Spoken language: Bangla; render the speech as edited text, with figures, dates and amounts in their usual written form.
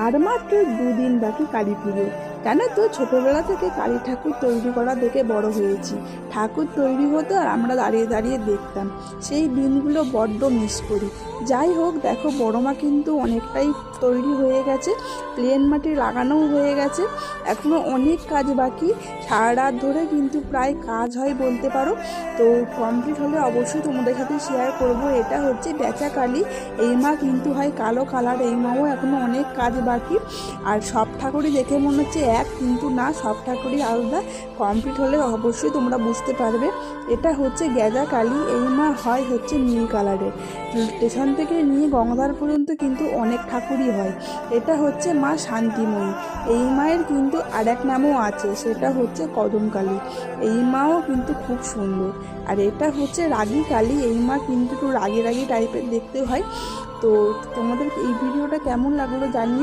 আর মাত্র 2 দিন বাকি কালী পুজো। জানো তো, ছোটবেলা থেকে কালী ঠাকুর তৈরি করা দেখে বড় হয়েছি। ঠাকুর তৈরি হতো আর আমরা দাঁড়িয়ে দাঁড়িয়ে দেখতাম। সেই দিনগুলো বড্ড মিস করি। যাই হোক, দেখো বড় মা কিন্তু অনেকটাই তৈরি হয়ে গেছে, প্লেন মাটি লাগানোও হয়ে গেছে। এখনও অনেক কাজ বাকি, সারা রাত ধরে কিন্তু প্রায় কাজ হয় বলতে পারো। তো কমপ্লিট হলে অবশ্যই তোমাদের সাথে শেয়ার করব। এটা হচ্ছে বেচা কালী। এই মা কিন্তু হয় কালো কালার, এই মাও এখনও অনেক কাজ বাকি। আর সব ঠাকুরই দেখে মনে হচ্ছে এক, কিন্তু না, সব ঠাকুরই আলাদা। কমপ্লিট হলে অবশ্যই তোমরা বুঝতে পারবে। এটা হচ্ছে গেজা কালী, এই মা হয় হচ্ছে নীল কালারের। স্টেশন থেকে নিয়ে গঙ্গাধার পর্যন্ত কিন্তু অনেক ঠাকুরই হয়। এটা হচ্ছে মা শান্তিময়ী। এই মায়ের কিন্তু আর এক নামও আছে, সেটা হচ্ছে কদম কালী। এই মাও কিন্তু খুব সুন্দর। আর এটা হচ্ছে রাগী কালী, এই মা কিন্তু একটু রাগী রাগী টাইপের দেখতে হয়। তো তোমাদের এই ভিডিওটা কেমন লাগলো জানিও।